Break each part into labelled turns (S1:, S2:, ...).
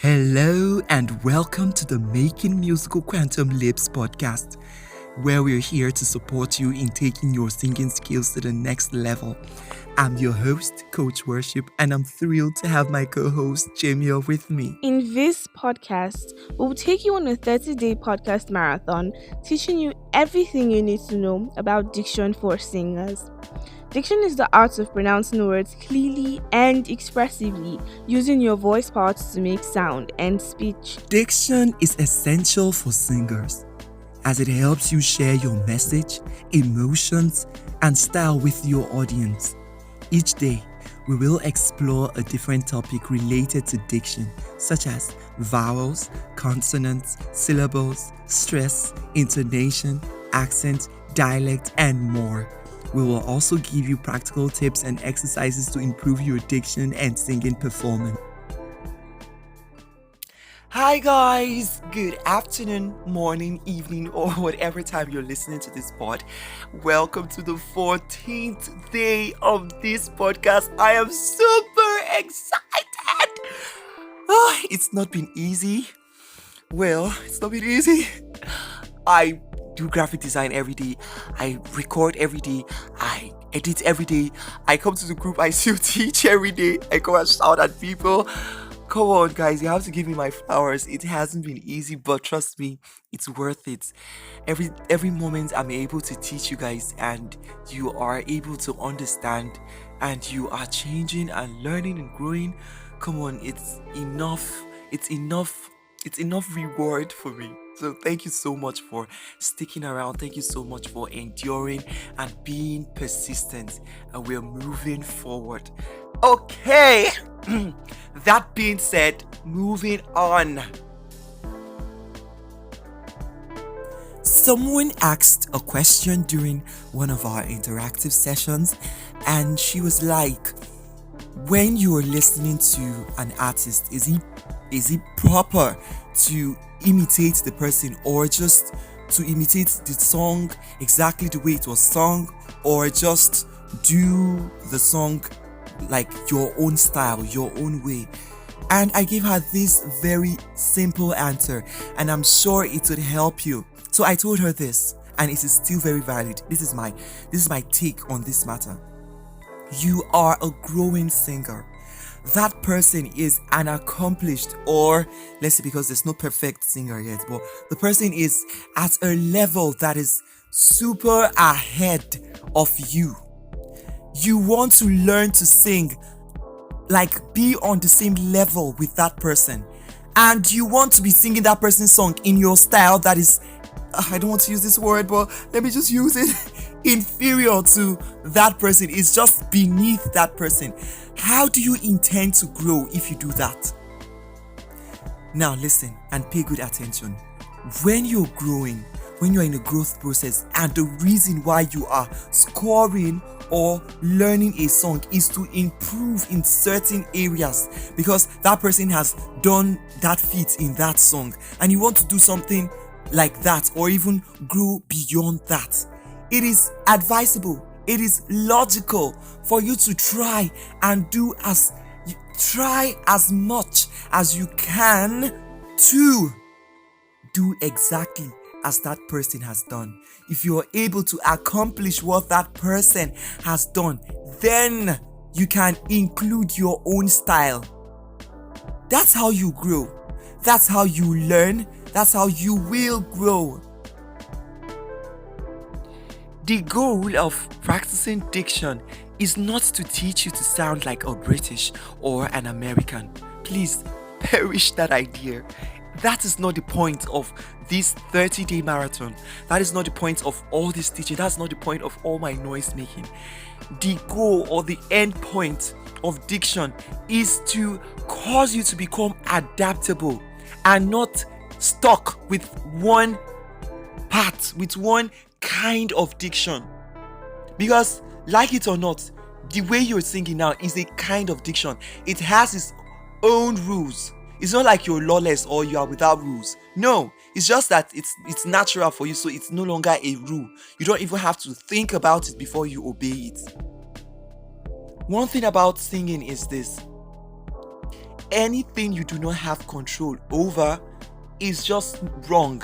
S1: Hello and welcome to the Making Musical Quantum Leaps podcast, where we're here to support you in taking your singing skills to the next level. I'm your host, Coach Worship, and I'm thrilled to have my co-host Jamie with me.
S2: In this podcast, we'll take you on a 30-day podcast marathon, teaching you everything you need to know about diction for singers. Diction is the art of pronouncing words clearly and expressively, using your voice parts to make sound and speech.
S1: Diction is essential for singers as it helps you share your message, emotions, and style with your audience. Each day, we will explore a different topic related to diction, such as vowels, consonants, syllables, stress, intonation, accent, dialect, and more. We will also give you practical tips and exercises to improve your diction and singing performance. Hi guys, good afternoon, morning, evening, or whatever time you're listening to this pod. Welcome to the 14th day of this podcast. I am super excited. It's not been easy. It's not been easy. I do graphic design every day. I record every day. I edit every day. I come to the group. I still teach every day. I come and shout at people. Come on, guys, you have to give me my flowers. It hasn't been easy, but trust me, it's worth it. Every moment I'm able to teach you guys, and you are able to understand, and you are changing and learning and growing. Come on, it's enough. It's enough. It's enough reward for me. So thank you so much for sticking around. Thank you so much for enduring and being persistent. And we're moving forward. Okay. That being said, moving on. Someone asked a question during one of our interactive sessions, and she was like, when you are listening to an artist, is it proper to imitate the person, or just to imitate the song exactly the way it was sung, or just do the song like your own style, your own way? And I gave her this very simple answer, and I'm sure it would help you. So I told her this, and it is still very valid. This is my take on this matter. You are a growing singer. That person is an accomplished, or let's say, because there's no perfect singer yet, but the person is at a level that is super ahead of you. You want to learn to sing, like be on the same level with that person, and you want to be singing that person's song in your style that is, I don't want to use this word, but let me just use it, inferior to that person. It's just beneath that person. How do you intend to grow if you do that? Now listen and pay good attention. When you're growing, when you're in a growth process, and the reason why you are scoring or learning a song is to improve in certain areas, because that person has done that feat in that song, and you want to do something like that, or even grow beyond that, it is advisable, it is logical for you to try as much as you can to do exactly as that person has done. If you are able to accomplish what that person has done, then you can include your own style. That's how you grow. That's how you learn. That's how you will grow. The goal of practicing diction is not to teach you to sound like a British or an American. Please perish that idea. That is not the point of this 30-day marathon. That is not the point of all this teaching. That's not the point of all my noise making. The goal or the end point of diction is to cause you to become adaptable and not stuck with one part, with one kind of diction. Because, like it or not, the way you're singing now is a kind of diction. It has its own rules. It's not like you're lawless or you are without rules. No, it's just that it's natural for you, so it's no longer a rule. You don't even have to think about it before you obey it. One thing about singing is this: anything you do not have control over is just wrong.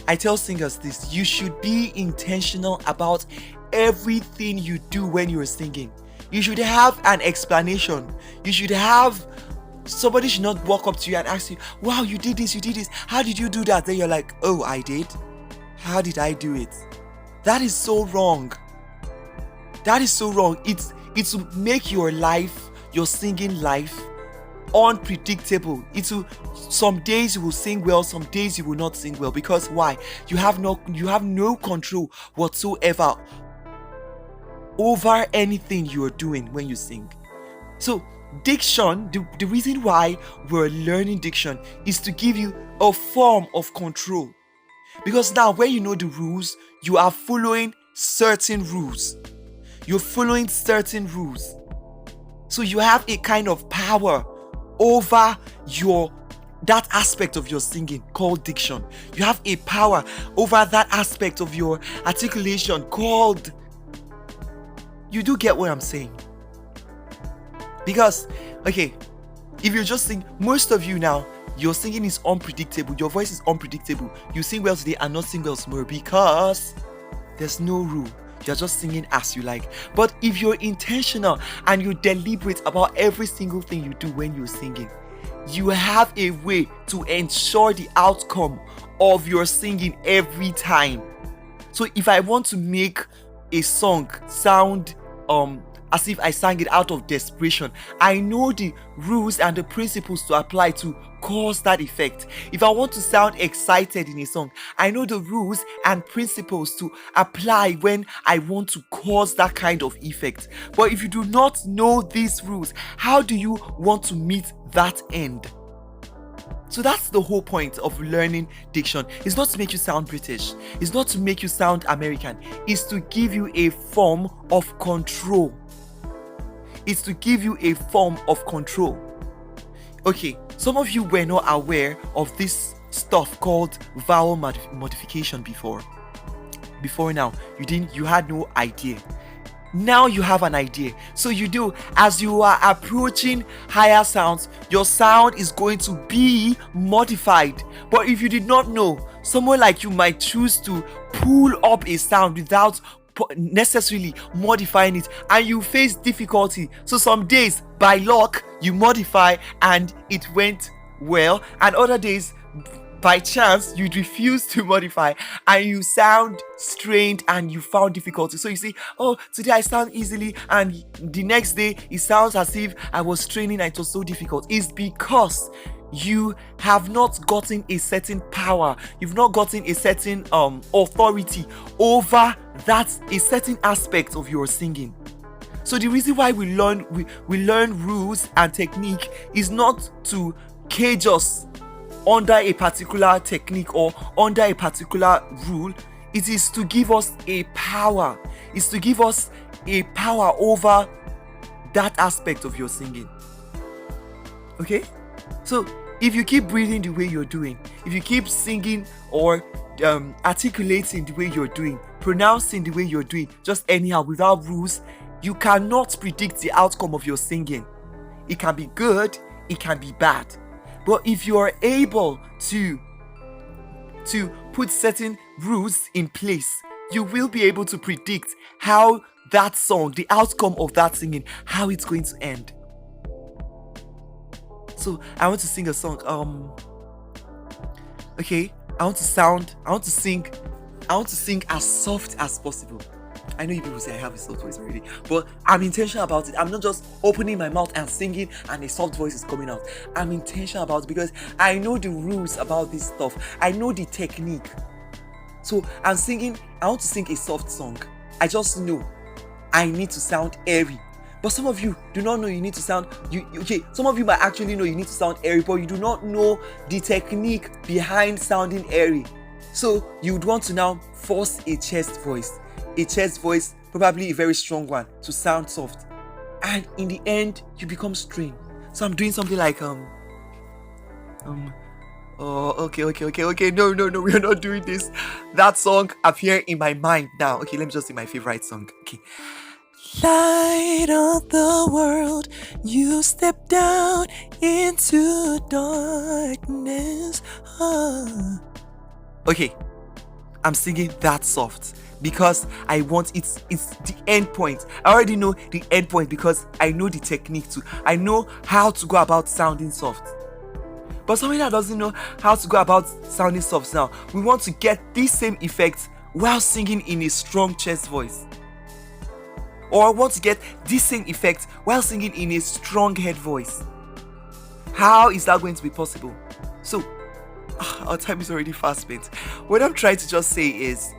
S1: I tell singers this: you should be intentional about everything you do when you're singing. You should have an explanation. You should have somebody should not walk up to you and ask you, wow, you did this, how did you do that? Then you're like, oh, I did. How did I do it? That is so wrong. That is so wrong. It will make your life, your singing life, unpredictable. Some days you will sing well, some days you will not sing well. Because why? You have no control whatsoever over anything you are doing when you sing. So diction, the reason why we're learning diction is to give you a form of control. Because now when you know the rules, you are following certain rules. You're following certain rules. So you have a kind of power over that aspect of your singing called diction. You have a power over that aspect of your articulation called... You do get what I'm saying? Because, okay, if you just sing, most of you now, your singing is unpredictable. Your voice is unpredictable. You sing well today and not sing well tomorrow because there's no rule. You're just singing as you like. But if you're intentional and you deliberate about every single thing you do when you're singing, you have a way to ensure the outcome of your singing every time. So if I want to make a song sound as if I sang it out of desperation, I know the rules and the principles to apply to cause that effect. If I want to sound excited in a song, I know the rules and principles to apply when I want to cause that kind of effect. But if you do not know these rules, how do you want to meet that end? So that's the whole point of learning diction. It's not to make you sound British. It's not to make you sound American. It's to give you a form of control. It's to give you a form of control. Okay, some of you were not aware of this stuff called vowel modification before. Before now, you had no idea. Now you have an idea. So you do, as you are approaching higher sounds, your sound is going to be modified. But if you did not know, someone like you might choose to pull up a sound without necessarily modifying it, and you face difficulty. So some days by luck you modify and it went well, and other days by chance you refuse to modify and you sound strained and you found difficulty. So you say, oh, today I sound easily, and the next day it sounds as if I was straining and it was so difficult. It's because you have not gotten a certain power, you've not gotten a certain authority over a certain aspect of your singing. So the reason why we learn rules and technique is not to cage us under a particular technique or under a particular rule. It is to give us a power. It's to give us a power over that aspect of your singing. Okay? So if you keep breathing the way you're doing, if you keep singing or articulating the way you're doing, pronouncing the way you're doing, just anyhow without rules, you cannot predict the outcome of your singing. It can be good, it can be bad. But if you are able to put certain rules in place, you will be able to predict how that song, the outcome of that singing, how it's going to end. So I want to sing a song. Okay, I want to sing as soft as possible. I know you people say I have a soft voice already, but I'm intentional about it. I'm not just opening my mouth and singing and a soft voice is coming out. I'm intentional about it because I know the rules about this stuff. I know the technique. So I want to sing a soft song. I just know I need to sound airy. But some of you do not know you need to sound... some of you might actually know you need to sound airy, but you do not know the technique behind sounding airy. So you would want to now force a chest voice, probably a very strong one, to sound soft. And in the end, you become strained. So I'm doing something like okay. No, we are not doing this. That song appeared in my mind now. Okay, let me just sing my favorite song. Okay. Light of the world, you step down into darkness. Ah. Okay, I'm singing that soft because I want it's the end point. I already know the end point because I know the technique too. I know how to go about sounding soft. But somebody that doesn't know how to go about sounding soft now, we want to get this same effect while singing in a strong chest voice. Or I want to get this same effect while singing in a strong head voice. How is that going to be possible? So, our time is already fast spent. What I'm trying to just say is,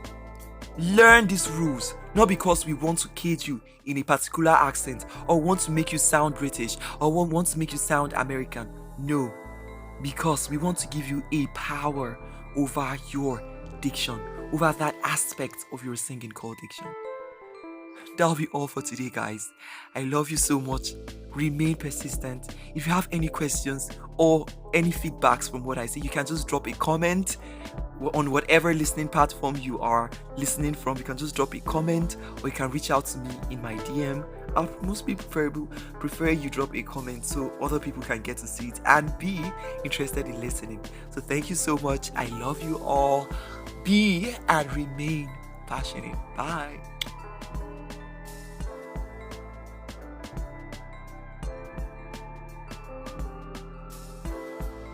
S1: learn these rules, not because we want to cage you in a particular accent or want to make you sound British or want to make you sound American. No, because we want to give you a power over your diction, over that aspect of your singing called diction. That'll be all for today, guys. I love you so much. Remain persistent. If you have any questions or any feedbacks from what I say, you can just drop a comment on whatever listening platform you are listening from. You can just drop a comment or you can reach out to me in my DM. I'll mostly prefer you drop a comment so other people can get to see it and be interested in listening. So thank you so much. I love you all. Be and remain passionate. Bye.